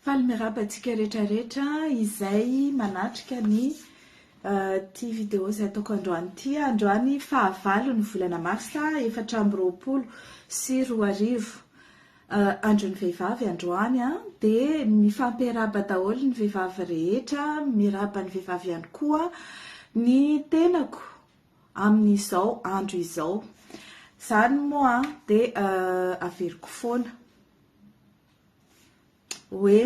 Faly miarabantsika rehetrarehetra izay manatrika ny ty vidéo izay ataoko androany ty. Androany fahavalo ny volana marsa 2024 andron'ny vehivavy androany dia mifampiaraba daholo ny vehivavy rehetra, miraba ny vehivavy ihany koa ny tenako amin'izao andro izao. Zany moa dia averiko foana hoe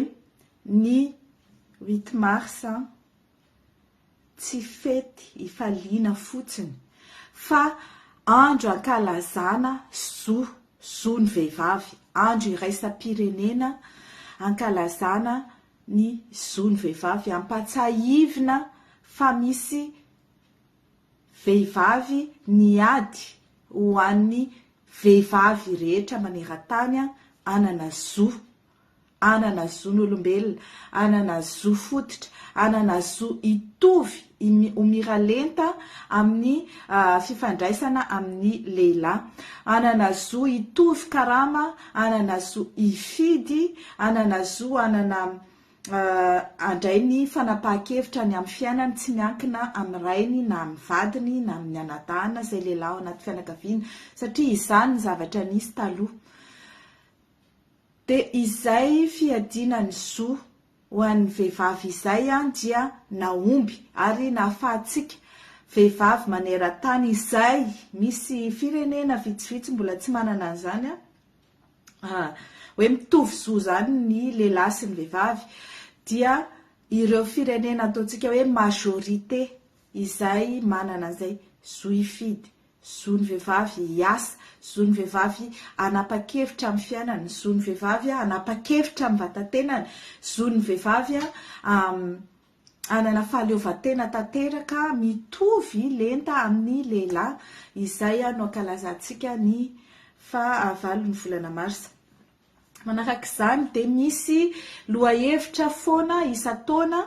ny 8 mars tsy fety ifaliana fotsiny fa andro ankalazana zo ny vehivavy, andro iraisam-pirenena ankalazana ny zo ny vehivavy, ampatsahivina fa misy vehivavy niady ho an'ny vehivavy rehetra maneran-tany anana zo. Anana zo n'olombelona, anana zo fototra, anana zo itovy homiralenta amin'ny fifandraisana amin'ny lehilahy, anana zo itovy karama, anana zo ifidy, anana zo anana andray ny fanapahan-kevitra ny amin'ny fiainany, tsy miankina amin'ny rainy na amin'ny vadiny na amin'ny anadahana izay lehilahy ao anaty fianakaviana, satria izany ny zavatra nisy taloha. Dia izay fiadiana ny zo ho an'ny vehivavy izay dia naomby ary nahafahantsika vehivavy maneran-tany izay misy firenena vitsivitsy mbola tsy manana an'izany hoe mitovy zo zany ny lehilahy sy ny vehivavy, dia ireo firenena ataontsika hoe majorité izay manana an'izay zo ifidy, zo ny vehivavy hiasa, zo ny vehivavy anapa-kevitra amin'ny fiainany, zo ny vehivavy anapa-kevitra amin'ny vatantenany, zo ny vehivavy anana fahaleovantena tanteraka mitovy lenta amin'ny lehilahy. Izay no ankalazantsika ny fahavalo ny volana marsa. Manaraka izany dia misy lohahevitra foana isan-taona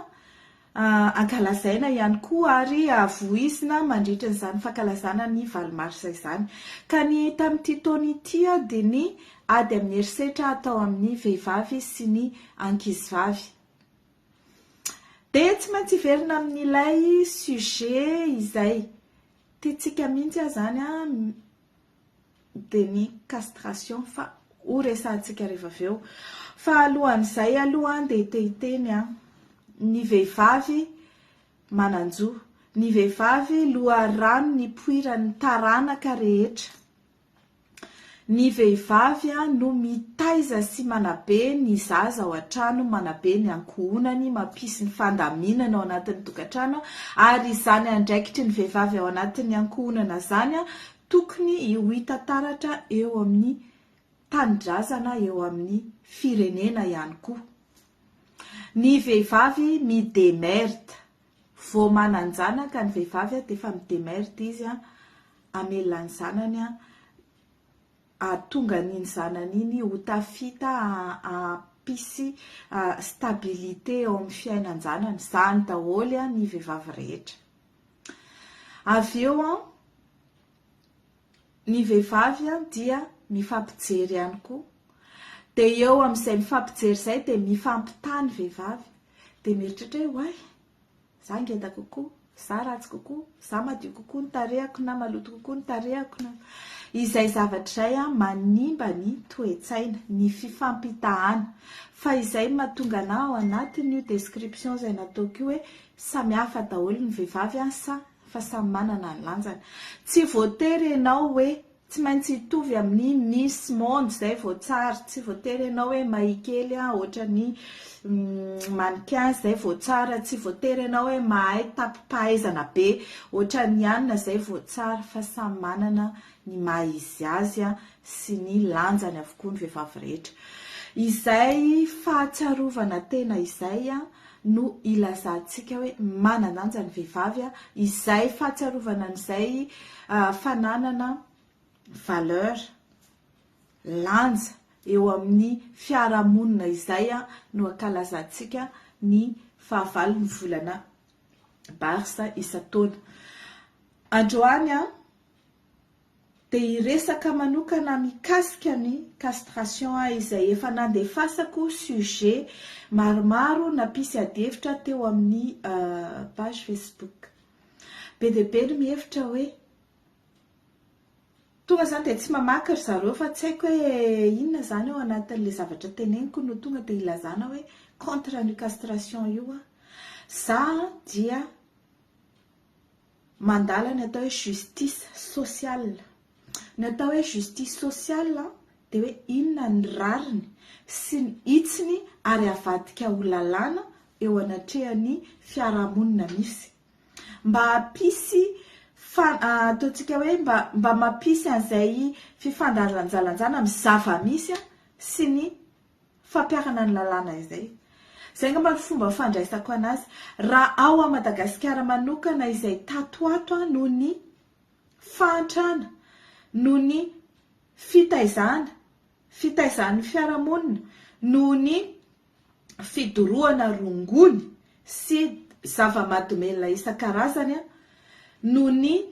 ankalazaina ihany koa ary voizina mandritra n'izany fankalazana ny valo marsa izany. Ka ny tamin'ity taona ity dia ny ady amin'ny herisetra atao amin'ny vehivavy sy ny ankizivavy. Dia tsy maintsy verina amin'ilay sujet izay tiantsika mihitsy zany dia ny castration, fa ho resahantsika rehefa avy eo. Fa alohan'izay aloha dia hiteny ny vehivavy mananjo, ny vehivavy loharano ny poiran'ny taranaka rehetra, ny vehivavy no mitaiza sy manabe ny zaza ao an-trano, manabe ny ankohonany, mampisy ny fandaminana ao anatin'ny tokantrano, ary izany andraikitry ny vehivavy ao anatin'ny ankohonana zany tokony ho hita taratra eo amin'ny tanindrazana, eo amin'ny firenena ihany koa. Ny vehivavy midemerde, vao manan-janaka ny vehivavy dia efa midemerde izy amelona ny zanany, atonga n'iny zanany iny ho tafita ampisy stabilité eo amin'ny fiainan-janany. Zany daholo ny vehivavy rehetra. Avy eo ny vehivavy dia mifampijery ihany koa. Dia eo amin'izay mifampijery izay dia mifampitany vehivavy, dia mieritratra hoe za ngeda kokoa, za ratsy kokoa, za madio kokoa ny tarehako na maloto kokoa ny tarehako. Izay zavatra izay manimba ny toe-tsaina, ny fifampitahana. Fa izay mahatonga anahy ao anatin'io description izay nataoko io hoe samihafa daholo ny vehivavy fa samy manana ny lanjany. Tsy voatery ianao hoe tsy maintsy hitovy amin'ny Miss Monde izay vao tsara, tsy voatery ianao hoe mahikely ohatra ny mannequin izay vao tsara, tsy voatery ianao hoe mahay tapipahaizana be ohatra ny Anina izay vao tsara, fa samy manana ny maha izy azy sy ny lanjany avokoa ny vehivavy rehetra. Izay fahatsiarovana tena izay no ilazantsika hoe manananja ny vehivavy, izay fahatsiarovana n'izay fananana valeur, lanja eo amin'ny fiarahamonina izay no ankalazantsika ny fahavalo ny volana marsa isan-taona. Androany dia iresaka manokana mikasika ny castration izay efa nandefasako sujet maromaro nampisy adihevitra teo amin'ny page Facebook. Be dia be no mihevitra hoe tonga zany dia tsy mamaky ry zareo fa tsy haiko hoe inona zany ao anatin'ilay zavatra teneniko no tonga dia ilazana hoe contre ny castration io. Za dia mandala ny atao hoe justice sociale. Ny atao hoe justice sociale dia hoe inona ny rariny sy ny itsiny ary avadika ho lalàna eo anatrehan'ny fiarahamonina misy. Mba hampisy ataontsika hoe mba mampisy an'izay fifandanjalanjana amin'ny zava-misy sy ny fampiarana ny lalàna izay. Izay ngamba ny fomba fandraisako anazy. Raha ao a Madagasikara manokana izay tatoato noho ny fahantrana, noho ny fitaizan'ny fiarahamonina, noho ny fidorohana rongony sy zava-mahadomelina isan-karazany, noho ny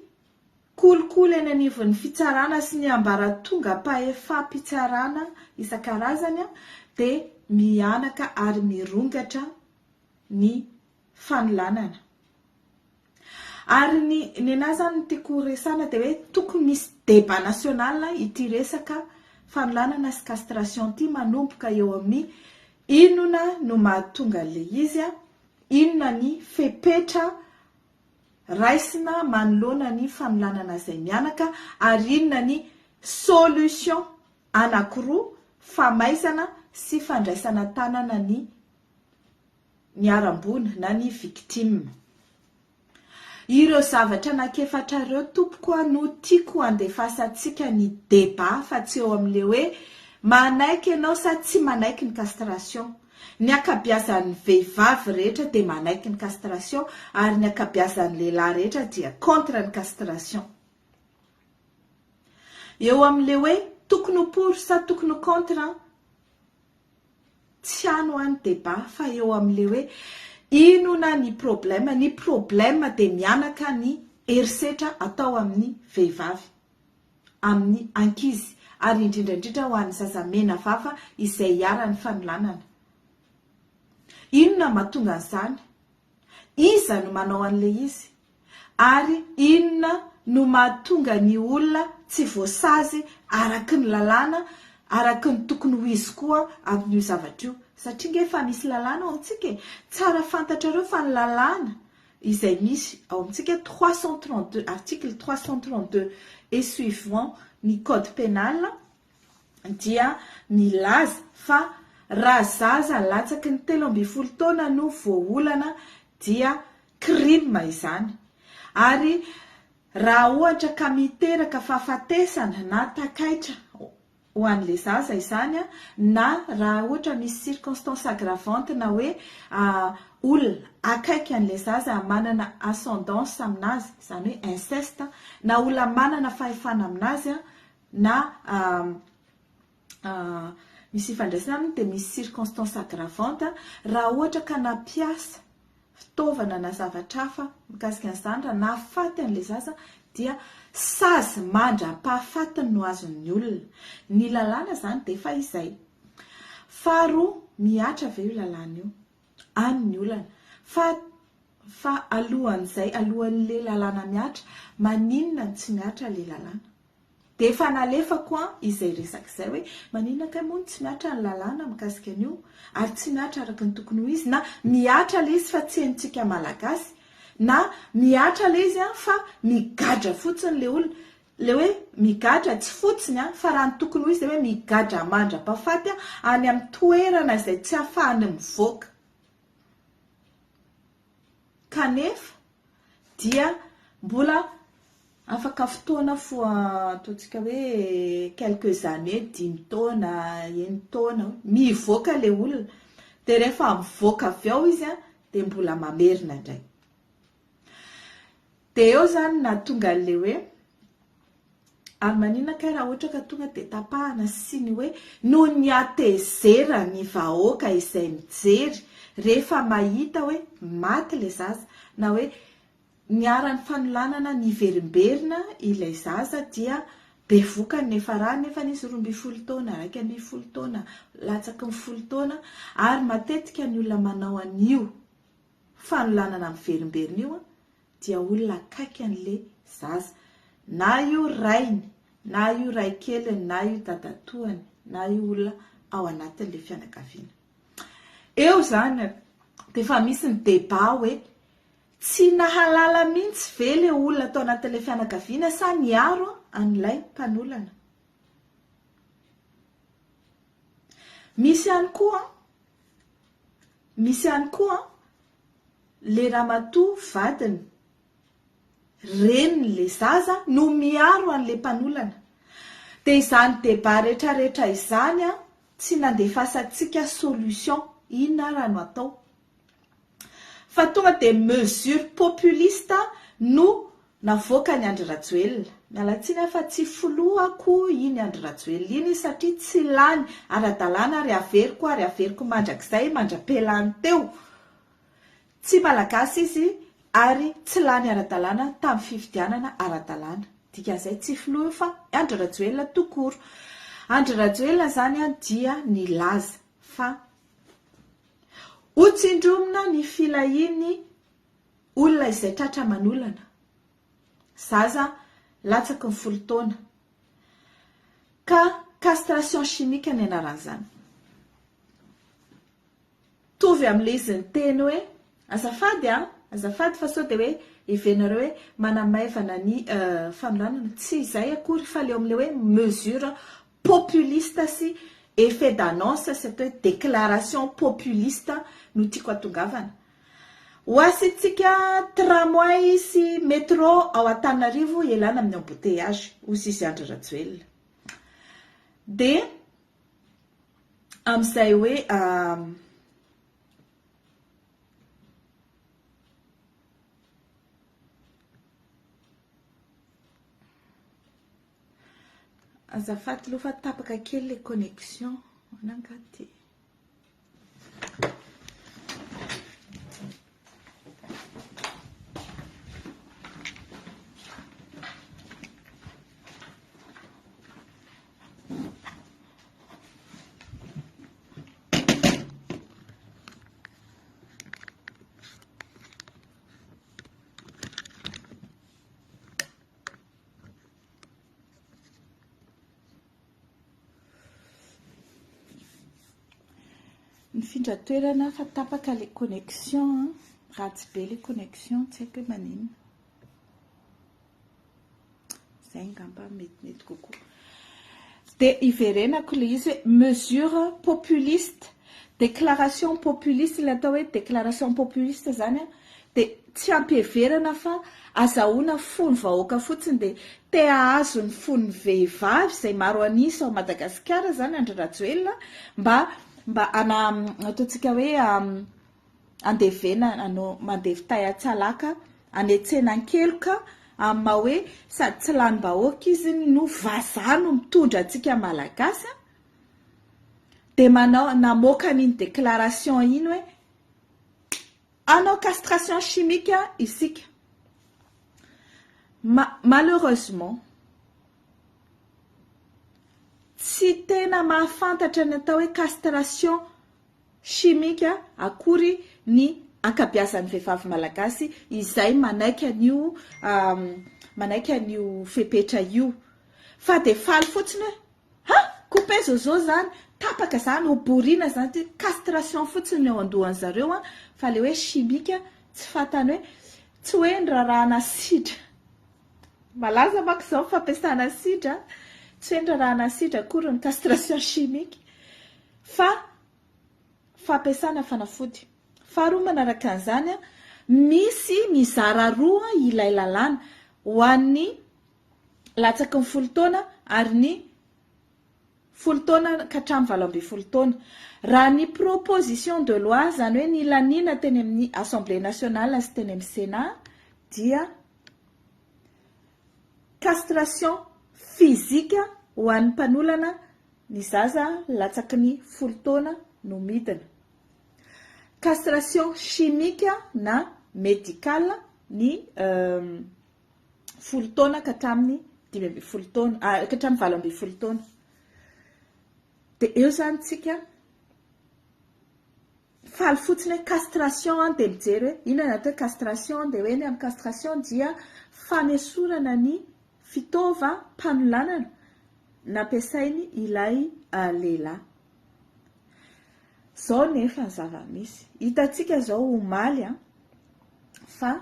kolikoly eny anivon'ny fitsarana sy ny ambaratonga mpahefa-pitsarana isan-karazany dia mianaka ary mirongatra ny fanolanana. Ary ny anahy zany ny tiako resana dia hoe tokony misy débat national ity resaka fanolanana sy castration ity manomboka eo amin'ny inona no mahatonga an'ilay izy, inona ny fepetra raisina manoloana ny fanolanana izay mianaka, ary inona ny solution anankiroa famaizana sy fandraisana tanana ny arambona na ny victime. Ireo zavatra anankiefatra ireo tompoko no tiako andefasantsika ny débat fa tsy eo amin'ilay hoe manaiky ianao sa tsy manaiky ny castration. Ny akabiazan'ny vehivavy rehetra dia manaiky ny castration ary ny akabiazan'ny lehilahy rehetra dia contre ny castration. Eo amin'ilay hoe tokony ho pour sa tokony contre, tsy ano any débat fa eo amin'ilay hoe inona ny problème dia mianaka ny herisetra atao amin'ny vehivavy, amin'ny ankizy, ary indrindrandrindra ho an'ny zazamena vava izay hiara-ny fanolanana. Inona mahatonga an'izany? Iza no manao an'ilay izy? Ary inona no mahatonga ny olona tsy voasazy araky ny lalàna, araky ny tokony ho izy koa amin'io zavatra io? Satria nge efa misy lalàna ao amintsika. Tsara fantatrareo fa ny lalàna izay misy ao amintsika 332 article 332 et suivant ny code pénal dia milaza fa raha zaza latsaky ny 13 taona no voaolana dia crime izany. Ary raha ohatra ka miteraka fahafatesana na takaitra ho an'ilay zaza izany, na raha ohatra misy circonstance aggravante na hoe olona akaiky an'ilay zaza manana ascendance aminazy, izany hoe inceste, na olona manana fahefana aminazy, na misy ifandraisana aminy dia misy circonstance aggravante, raha ohatra ka nampiasa fitaovana na zavatra hafa mikasika an'izany raha nahafaty an'ilay zaza dia sazy mandram-pahafatiny no azon'ny olona. Ny lalàna zany dia efa izay. Faharoa, miatra ve io lalàna io? Any ny olana. Fa alohan'izay, alohan'ilay lalàna miatra, maninona ny tsy miatra ilay lalàna? Dia efa nalefako izay resaka izay hoe maninona ka moa tsy miatra ny lalàna mikasika an'io, ary tsy miatra araka ny tokony ho izy, na miatra ilay izy fa tsy haintsika malagasy, na miatra ilay izy fa migadra fotsiny ilay olona. Le hoe migadra tsy fotsiny fa raha ny tokony ho izy dia hoe migadra mandram-pahafaty any amin'ny toerana izay tsy ahafahany mivoaka. Kanefa dia mbola afaka fotoana ataontsika hoe quelques années, 10 taona, 1 taona, mivoaka ilay olona. Dia rehefa mivoaka avy ao izy dia mbola mamerina indray. Dia eo zany na tonga an'ilay hoe ary maninona ka raha ohatra ka tonga dia tapahana sy ny hoe no ny atezera ny vahoaka izay mijery rehefa mahita hoe maty ilay zaza, na hoe niara-ny fanolanana ny verimberina ilay zaza dia dia vokany nefa raha nefa nisy 12 taona, 12 taona, latsaky ny 10 taona, ary matetika ny olona manao an'io fanolanana amin'ny verimberina io dia olona akaiky an'le zaza, na io rainy, na io ray keliny, na io dadatoany, na io olona ao anatin'le fianakaviana. Eo zany dia efa misy ny débat hoe tsy nahalala mihitsy ve le olona atao anatin'le fianakaviana sa niaro an'ilay mpanolana. Misy ihany koa le ramatoa vadiny reniny le zaza no miaro an'le mpanolana. Dia izany débat rehetrarehetra izany tsy nandefasantsika solution, inona raha no atao. Fa tonga dia mesure populiste no navoaka ny Andry Rajoelina. Mialatsiny fa tsy filohako iny Andry Rajoelina iny satria tsy lany ara-dalàna ary averiko mandrakizay mandra-pelany teo. Tsy malagasy izy ary tsy lany ara-dalàna tamin'ny fifidianana ara-dalàna. Dikan'izay tsy filoha fa Andry Rajoelina tokoro. Andry Rajoelina zany dia nilaza fa hotsindromina ny filahiny olona izay tratra manolana. Zaza latsaky ny 10 taona. Ka castration chimique ny anaran'izany. Tovy amin'ilay izy ny teny hoe azafady fa sao dia hoe ivenareo hoe manamaivana ny fanolanana. Tsy izay akory fa leo amin'ilay hoe mesure populiste sy effet d'annonce sy atao hoe déclaration populiste no tiako atongavana. Ho asitsika tramway sy métro ao Antananarivo ialana amin'ny embouteillage hozy izy Andry Rajoelina. Dia amin'izay hoe azafady aloha fa tapaka kely le connexion anangaty. Mifindra toerana fa tapaka le connexion, ratsy be le connexion, tsy haiko hoe manino. Zay ngamba mety kokoa. Dia iverenako le izy hoe mesure populiste, déclaration populiste, le atao hoe déclaration populiste zany dia tsy ampiheverana fa azahoana fony vahoaka fotsiny. Dia te ahazo ny fony vehivavy izay maro anisa ao Madagasikara zany Andry Rajoelina mba ataontsika hoe andevena mandevy tay-atsalaka anetsena ankeloka amin'ny maha hoe sady tsy lany bahoaka izy no vazaha no mitondra antsika malagasy. Dia namoaka an'iny déclaration iny hoe anao castration chimique isika. Malheureusement tsy tena mahafantatra ny atao hoe castration chimique akory ny ankabeazan'ny vehivavy malagasy izay manaiky an'io fepetra io. Fa dia faly fotsiny hoe coupe zao zany tapaka zany hoboriana zany castration fotsiny eo andohan'ny zareo fa le hoe chimique tsy fantany hoe tsy hoe nirarahana sidra. Malaza manko izao fampiasana sidra, tsy hoe nirarahana sidra akory ny castration chimique fa fampiasana fanafody. Faharoa manaraka an'izany misy mizara roa ilay lalàna ho an'ny latsaky ny 10 taona ary ny 10 taona ka hatramin'ny 12 taona. Raha ny proposition de loi zany hoe ny laniana teny amin'ny Assemblée nationale sy teny amin'ny Sénat dia castration physique ho an'ny mpanolana ny zaza latsaky ny 10 taona no midina. Castration chimique na médicale ny 10 taona ka hatramin'ny 5 taona ka hatramin'ny 20 taona dia eo zany tsika faly fotsiny hoe castration dia mijery hoe inona natao castration dia hoe ny amin'ny castration dia fanesorana ny fitaova mpanolanana nampiasainy ilay lehilahy. Zao nefa ny zava-misy hitantsika zao omaly fa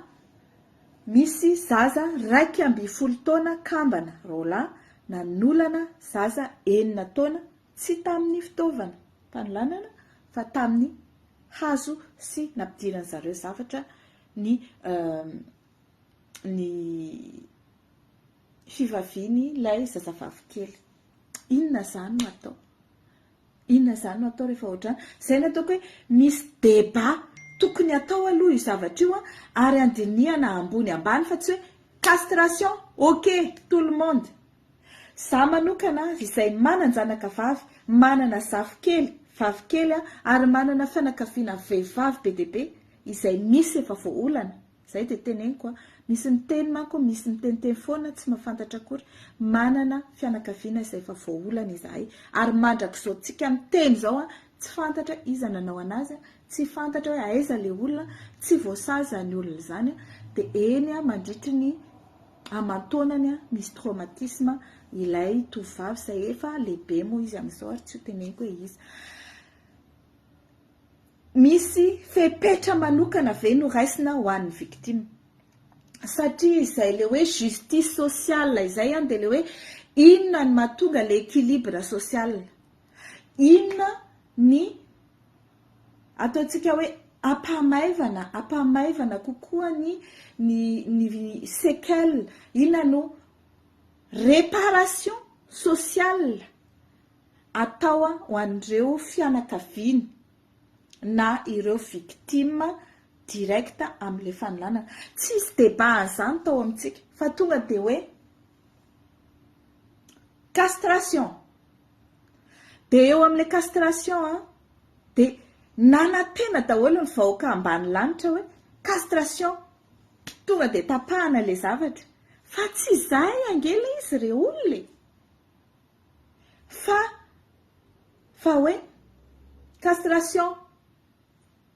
misy zaza 12 taona kambana rola nanolana zaza 9 taona tsy tamin'ny fitaovana mpanolanana fa tamin'ny hazo sy nampidirana zareo zavatra ny fivaviny ilay zazavavy kely. Inona zany no atao? Inona zany no atao rehefa ohatrany? Zay no ataoko hoe misy débat tokony atao aloha io zavatra io ary andinihana ambony ambany fa tsy hoe castration, ok, tout le monde. Za manokana izay manan-janaka vavy, manana zafikely, vavikely ary manana fianakaviana vehivavy be dia be izay misy efa voaolana. Zay dia teneniko misy miteny manko, misy miteniteny foana tsy mahafantatra akory, manana fianakaviana izay efa voaolana izahay ary mandrakizao tsika miteny zao tsy fantatra iza nanao anazy, tsy fantatra hoe aiza le olona, tsy voasaza ny olona zany dia eny mandritry ny amantonany misy traumatisme ilay tovavy izay efa lehibe moa izy amin'izao ary tsy ho teneniko hoe izy. Misy fepetra manokana ve no raisina ho an'ny victime satria izay le hoe justice sociale izay dia le hoe inona ny mahatonga le équilibre social, inona ny ataontsika hoe ampamaivana kokoa ny séquelle, inona no réparation sociale atao ho an'ireo fianakaviana na ireo victime directa amin'ilay fanolanana. Tsisy débat an'izany tao amintsika fa tonga dia hoe castration. Dia eo amin'ilay castration dia nanantena daholo ny vahoaka ambany lanitra hoe castration, tonga dia tapahana ilay zavatra. Fa tsy izay angela izy ireo olona fa hoe castration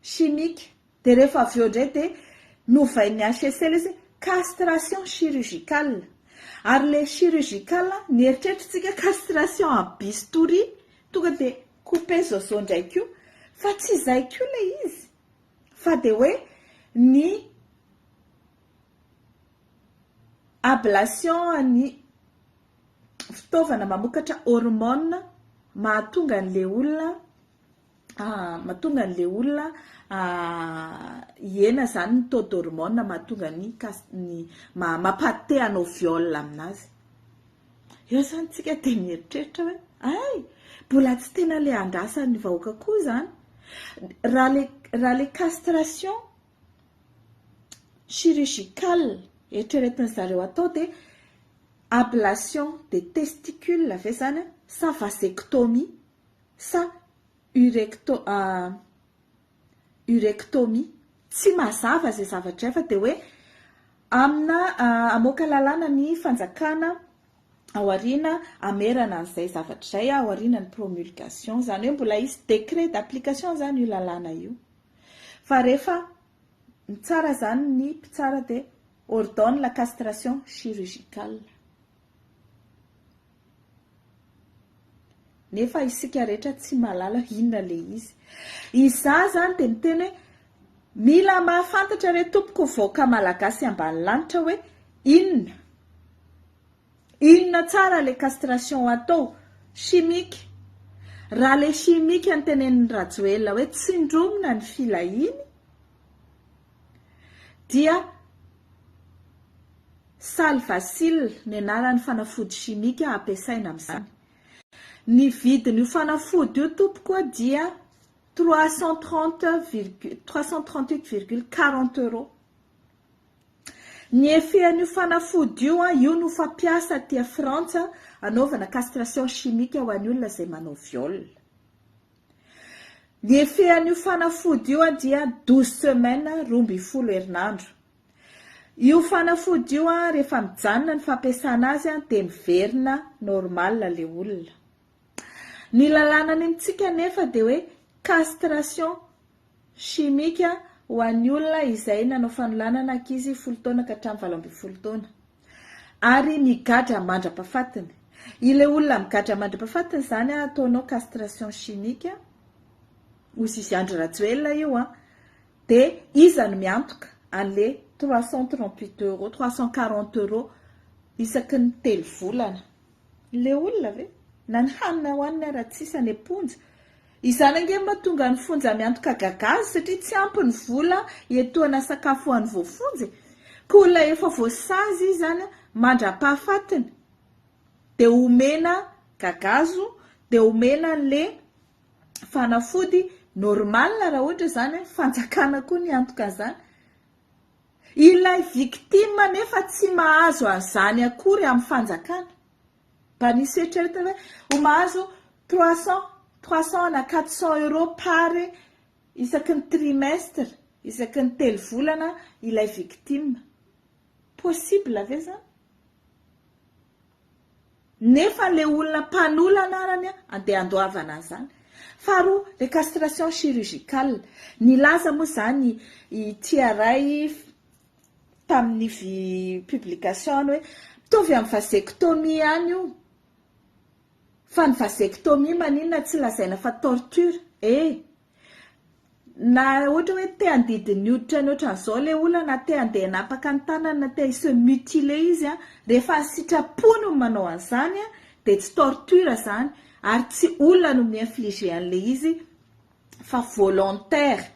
chimique. Dia rehefa avy eo indray dia novain'ny HCL izy castration chirurgicale. Ary le chirurgicale ny eritreretintsika castration en bistouri, tonga dia coupé zozo ndraiky io, fa tsy izay koa le izy fa dia hoe ny ablation ny fitaovana mamokatra hormone mahatonga an'ilay olona hiena zany ny taux d'hormone mahatonga ny mampate hanao viol aminazy. Eo zany tsika dia mieritreritra hoe ay mbola tsy tena le andrasan'ny vahoaka koa zany. Raha le castration chirurgicale eritreretin zareo atao dia ablation des testicules ve zany sa vasectomie sa urectomie, tsy mazava zay zavatra efa dia hoe amina amoaka lalàna ny fanjakana ao aoriana amerana an'izay zavatra izay ao aoriana ny promulgation, zany hoe mbola isy décret d'application zany io lalàna io. Fa rehefa tsara zany ny mpitsara dia ordonne la castration chirurgicale. Nefa isika rehetra tsy mahalala inona le izy. Iza zany dia miteny hoe mila mahafantatra re tompoko vahoaka malagasy ambany lanitra hoe inona tsara le castration atao chimique. Raha le chimique antenenin'ny Rajoelina hoe tsindromina ny filahiny dia salvacil ny anaran'ny fanafody chimique ampiasaina amin'izany. Ny vidin'io fanafody io tompoko dia 338,40 €. Ny efehan'io fanafody io no fampiasa aty Frantsa anaovana castration chimique ho an'ny olona izay manao viol. Ny efehan'io fanafody io dia 12 semaines 12 herinandro. io fanafody io rehefa mijanona ny fampiasana azy dia miverina normal le olona. Ny lalàna ny amintsika nefa dia hoe castration chimique ho an'ny olona izay nanao fanolanana ankizy 10 taona ka hatramin'ny 12 taona. Ary migadra mandra-pahafatiny. Ile olona migadra mandra-pahafatiny zany ataonao castration chimique. Hozy izy Andry Rajoelina io dia iza no miantoka an'le 338 euros, 340 euros isaky ny 3 volana. Le olona ve? Na ny hanina hoanina raha tsisy any amponja. Izany ange mahatonga ny fonja miantoka gagazy satria tsy ampy ny vola etoana sakafo ho an'ny voafonjy. Ka olona efa voasazy zany mandra-pahafatiny. Dia omena gagazo, dia omena le fanafody normal raha ohatra zany fanjakana koa ny antoka zany. Ilay victime nefa tsy mahazo an'izany akory amin'ny fanjakana. Mba nisy eritreretana hoe ho mahazo 300 na 400 euros pare isaky ny trimestre, isaky ny 3 volana ilay victime. Possible ve zany? Nefa le olona mpanolana arany andeha andoavana zany. Faharoa, le castration chirurgicale. Nilaza moa zany TRI tamin'ny publication hoe mitovy amin'ny vasectomie ihany io. Fa ny vasectomie maninona tsy lazaina fa torture. Na ohatra hoe te handidiny hoditra ny ohatran'izao le olona na te handeha napaka ny tanany na te se mutile izy rehefa sitrapony no manao an'izany dia tsy torture zany ary tsy olona no mi-infliger an'le izy fa volontaire.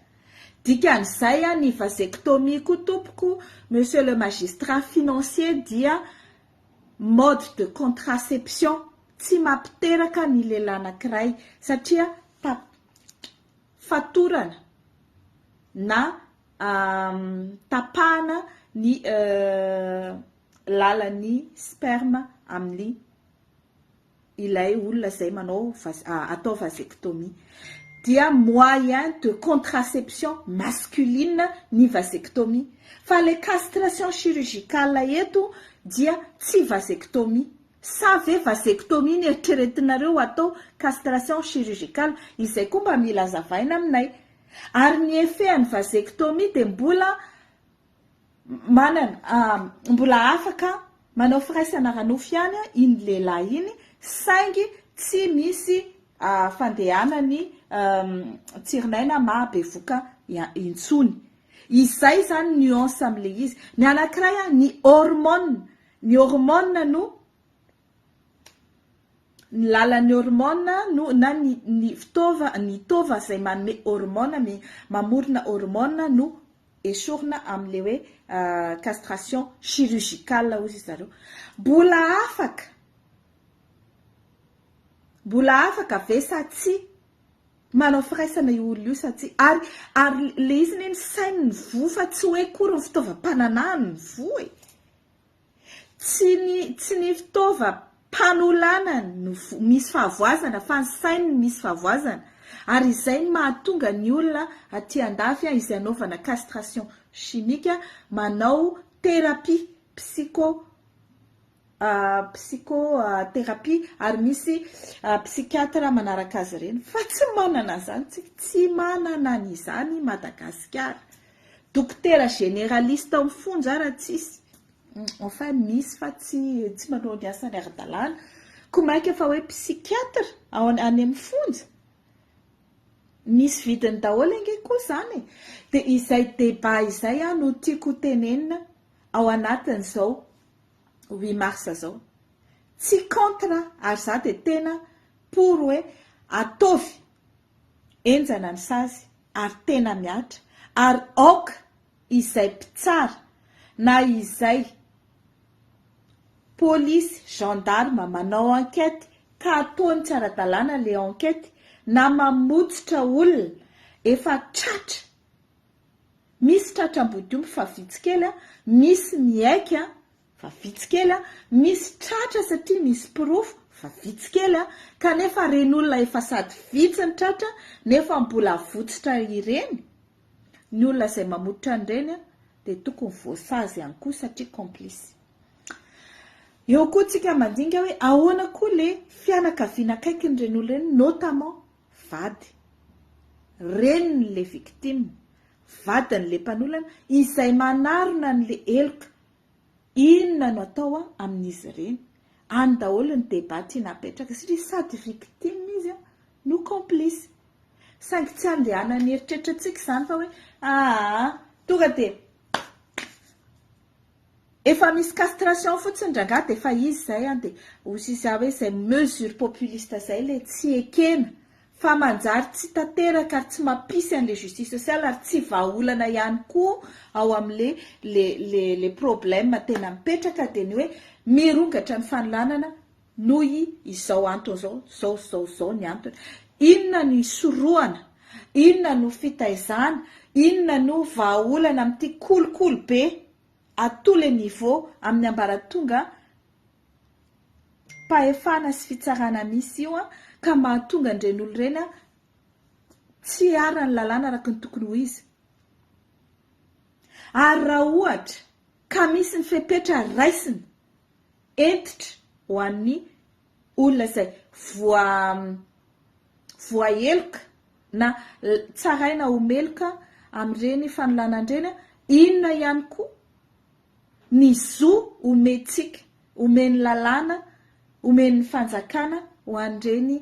Dikan'izay ny vasectomie koa tompoko monsieur le magistrat financier dia mode de contraception tsy mampiteraka ny lehilahy anankiray satria fatorana na tapahana ny lalan'ny sperme amin'ny ilay olona izay manao atao vasectomie. Dia moyen de contraception masculine ny vasectomie. Fa le castration chirurgicale eto dia tsy vasectomie. Sa ve vasectomie ny eritreretinareo atao castration chirurgicale izay koa mba mila hazavaina aminay. Ary ny effet ny vasectomie dia mbola manana mbola afaka manao firaisana ranofy ihany iny lehilahy iny saingy tsy misy fandehanany tsirinaina mahabevoka intsony. Izay zany nuance amin'le izy. Ny anankiray ny hormone. Ny hormone no ny lalan'ny hormone no na ny tova izay manome hormone mamorona hormone no esorina amin'le hoe castration chirurgicale hozy zareo. Mbola afaka ve sa tsy manao firaisana io olona io sa tsy ary le izy ny sainy ny vo fa tsy hoe kory ny fitaovam-pananahany ny vo tsy ny fitaovam-panolana misy fahavoazana fa ny sainy misy fahavoazana. Ary izay ny mahatonga ny olona aty andafy izay anaovana castration chimique manao thérapie psychothérapie ary misy psychiatre manaraka azy ireny fa tsy manana zany tsy manana n'izany Madagasikara. Dokotera généraliste mifonja raha tsisy. Enfin misy fa tsy manao ny asany ara-dalàna. Koa mainka fa hoe psychiatre any amin'ny fonja. Misy vidiny daholo ange koa zany. Dia izay débat izay no tiako tenenina ao anatin'izao 8 mars zao. Tsy contre ary za dia tena pour hoe ataovy enjana ny sazy ary tena miatra ary aoka izay mpitsara na izay polisy gendarme manao enquête ka ataony tsy ara-dalàna le enquête na mamotsitra olona efa tratra. Misy tratram-bodiompy fa vitsy kely misy miaika fa vitsy kely misy tratra satria misy pirofo fa vitsy kely kanefa ren'olona efa sady vitsy ny tratra nefa mbola votsitra ireny ny olona izay mamotra an'ireny dia tokony voasazy ihany koa satria complice. Eo koa tsika mandinga hoe ahoana koa le fianakaviana akaiky ny ren'olo reny, notamment vady. Reniny le victime, vadiny le mpanolona, izay manarona ny le eloka. Inona no atao amin'izy ireny? Any daholo ny debat napetraka satria sady victime izy no complice. Saingy tsy andehanany eritreretratsika izany fa hoe tonga dia efa misy castration fotsiny rangaha dia efa izy izay dia hozy izy hoe izay mesure populiste izay le tsy ekena fa manjary tsy tanteraka ary tsy mampisy an'le justice sociale ary tsy vahaolana ihany koa ao amin'le le problème tena mipetraka dia ny hoe mirongatra ny fanolanana noho izao antony zao ny antony. Inona no isorohana, inona no fitaizana, inona no vahaolana amin'ity kolokolo be à tous les niveaux amin'ny ambaratonga pahefana sy fitsarana misy io ka mahatonga ny ren'olo reny tsy arany lalàna araka ny tokony ho izy. Ary raha ohatra ka misy ny fepetra raisiny entitra ho an'ny olona izay voaeloka na tsaraina omeloka amin'ireny fanolanan'ireny, inona ihany koa ny zo ometsika, omeny lalàna, omeny fanjakana ho an'ireny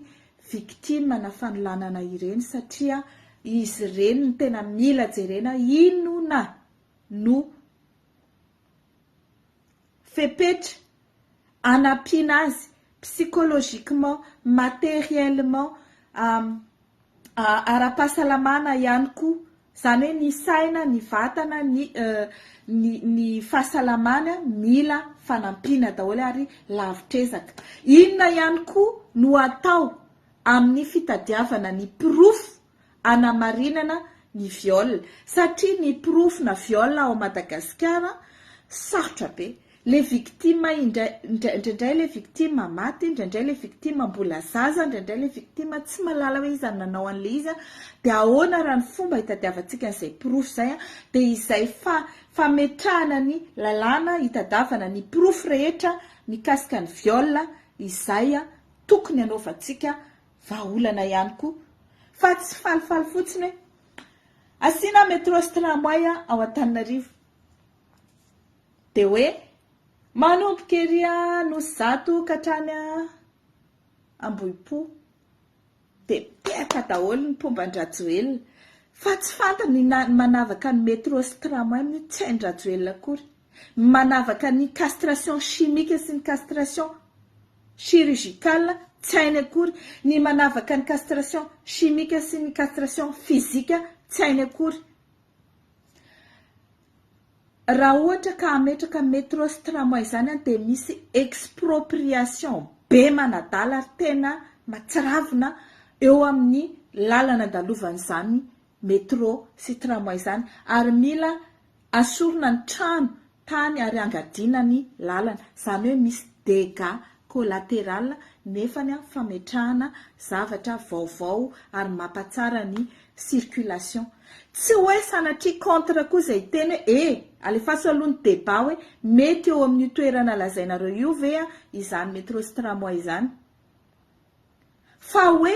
victime na fanolanana ireny satria izy ireny ny tena mila jerena inona no fepetra anampiana azy psychologiquement, matériellement, ara-pahasalamana ihany koa. Izany hoe ny saina, ny vatana, ny fahasalamana mila fanampiana daholo ary lavitrezaka. Inona ihany koa no atao amin'ny fitadiavana ny pirofo anamarinana ny viol, satria ny pirofo na viol ao Madagasikara sarotra be. Le victime indraindray le victime maty, indraindray le victime mbola zaza, indraindray le victime tsy malala hoe iza nanao an'le izy dia ahoana raha ny fomba hitadiavantsika an'izay pirofo izay dia izay fametrahana ny lalàna hitadiavana ny pirofo rehetra mikasika ny viol izay tokony hanaovantsika vahaolana ihany koa. Fa tsy falifaly fotsiny hoe asiana métro sy tramway ao Antananarivo dia hoe manomboka ery Nosizato ka hatrany Ambohipo dia mipetraka daholo ny pomban-drajoelina fa tsy fantany manavaka ny métro sy tramway amin'ny tsy hain-drajoelina akory, manavaka ny castration chimique sy ny castration chirurgicale tsy hainy akory, ny manavaka ny castration chimique sy ny castration physique tsy hainy akory. Raha ohatra ka ametraka métro sy tramway izany dia misy expropriation be manadala tena matsiravina eo amin'ny lalana andalovan'izany métro sy tramway izany ary mila asorona ny trano tany ary angadiana ny lalana. Izany hoe misy dégâts collatéraux nefany fametrahana zavatra vaovao ary mampatsara ny circulation. Tsy hoe sanatria contre koa izay teny hoe alefaso aloha ny débat hoe mety eo amin'ny toerana lazainareo io ve izany métro sy tramway izany, fa hoe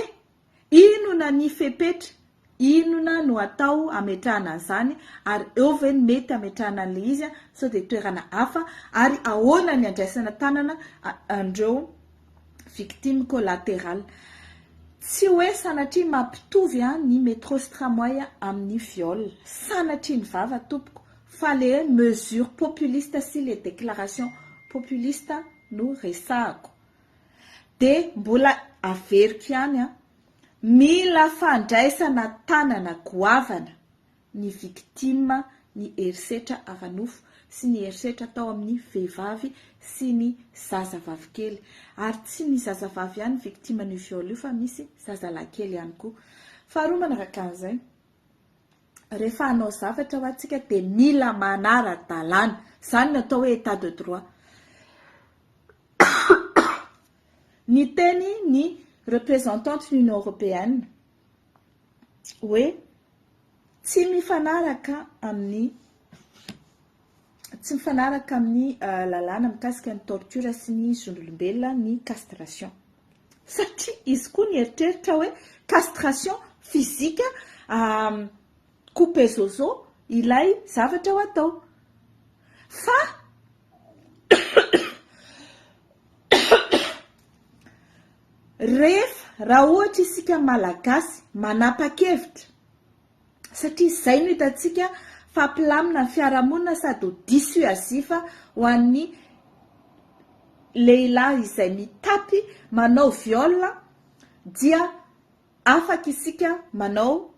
inona ny fepetra, inona no atao ametrahana an'izany ary eo ve ny mety ametrahana an'le izy sao dia toerana hafa ary ahoana ny andraisana tanana andreo victime collatérale. Tsy hoe sanatria mampitovy ny métro sy tramway amin'ny viol, sanatria ny vava tompoko, fa le mesure populiste sy le déclaration populiste no resahako. Dia mbola averiko ihany mila fandraisana tanana goavana ny victime, ny herisetra avanofo sy ny herisetra atao amin'ny vehivavy sy ny zazavavy kely. Ary tsy ny zazavavy ihany victime ny viol io fa misy zazalahy kely ihany koa. Faharoa manaraka an'izay, rehefa hanao zavatra ho antsika dia mila manara-dalàna, izany natao hoe état de droit. Ny teny ny représentante l'Union européenne hoe tsy mifanaraka amin'ny tsy mifanaraka amin'ny lalàna mikasika ny torture sy ny zon'olombelona ny castration satria izy koa ny eritreritra hoe castration physique coupe zozo ilay zavatra ho atao fa rehefa raha ohatra isika malagasy manapa-kevitra satria izay no hitantsika fampilamina ny fiarahamonina sady ho dissuasifa ho an'ny lehilahy izay mitapy manao viol dia afaka isika manao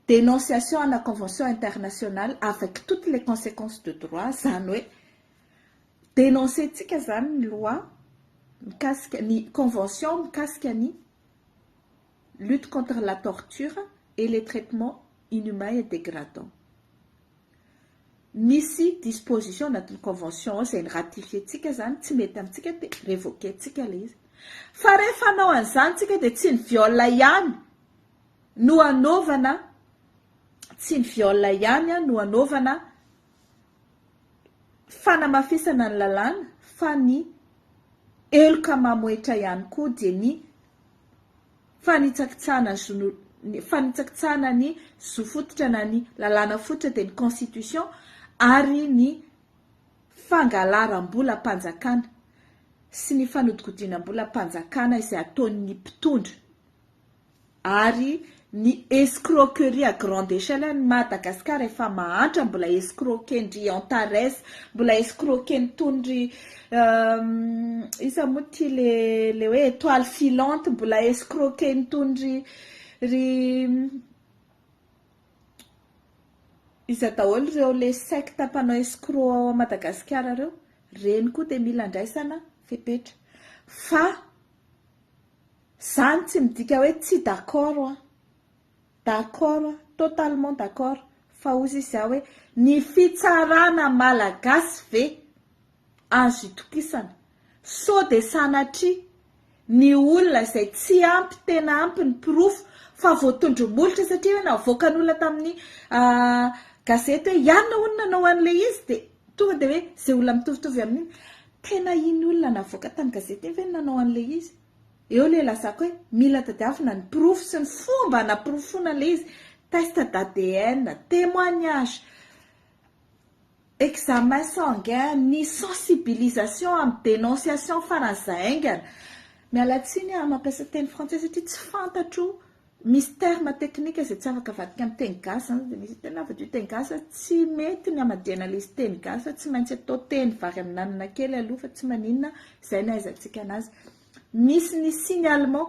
dénonciation à la convention internationale avec toutes les conséquences de droit zany hoe dénoncer-tsika zany ny loi mikasika ny convention mikasika ny lutte contre la torture et les traitements inhumains et dégradants. Misy disposition anatin'ny convention izay niratifientsika zany tsy mety amintsika dia révoquentsika ilay izy. Fa rehefa anao an'izany tsika dia tsy ny viol ihany no anaovana tsy ny viol ihany no anaovana fanamafisana ny lalàna fa ny eloka mamoetra ihany koa dia ny fanitsakitsahana ny zofototra na ny lalàna fototra dia ny constitution ary ny fangalaram-bolam-panjakana sy ny fanodigodinam-bolam-panjakana izay ataon'ny mpitondra ary ny escroquerie à grande échelle ny Madagasikara efa mahantra mbola escroquendry Antares mbola escroqueny tondry isa moa ty le hoe étoile filante mbola escroqueny tondry ry iza daholo ireo le secte mpanao escroc ao Madagasikara reo reny koa dia mila andraisana fepetra fa zany tsy midika hoe tsy d'accord totalement d'accord fa ozy izy hoe ny fitsarana malagasy ve azo itokisana so de sanatria ny olona izay tsy ampy tena ampy ny proof fa voatondromolotra satria hoe navoakan'olona tamin'ny gazety hoe ianona olona nanao an'ilay izy dia tonga dia hoe izay olona mitovitovy amin'iny tena iny olona navoaka tamin'ny gazety ve nanao an'ilay izy eo le lazako hoe mila tadiavina ny proof sy ny fomba naprofona ilay izy test d'ADN témoignage examen sanguin ny sensibilisation amin'ny dénonciation faran'zahaingana mialatsiny mampiasa teny français satria tsy fantatro misy terme technique izay tsy afaka vadika amin'ny teny gasy zany dia misy tena avadio teny gasy tsy mety ny amadihana ilay izy teny gasy fa tsy maintsy atao teny vary amin'anana kely aloha fa tsy maninona izay no aizantsika anazy misy ny signalement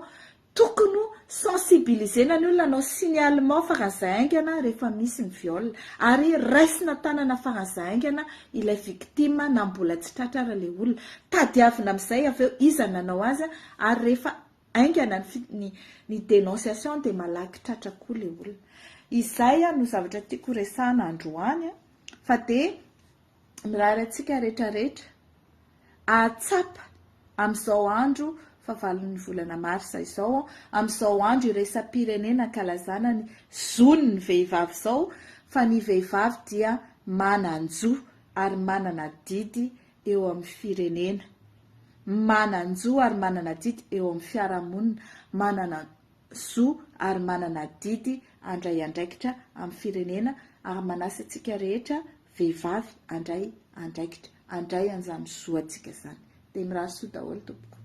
tokony sensibilisena ny olona anao signalement faran'zahaingana rehefa misy ny viol ary raisina tanana faran'zahaingana ilay victime na mbola tsy tratrara ilay olona tadiavina amin'izay avy eo iza nanao azy ary rehefa aingana ny dénonciation dia malaky tratra koa ilay olona izay no zavatra tiako resahana androany fa dia mirary antsika rehetrarehetra atsapa amin'izao andro fa valon'ny volana marsa izao amin'izao andro iresa-pirenena kalazana ny zony ny vehivavy izao fa ny vehivavy dia manan-jo ary manana didy eo amin'ny firenena manan-jo ary manana didy eo amin'ny fiarahamonina manana zo ary manana didy andray andraikitra amin'ny firenena ary manasa antsika rehetra vehivavy andray andraikitra andray an'izany zo antsika zany dia mirary soa daholo tompoko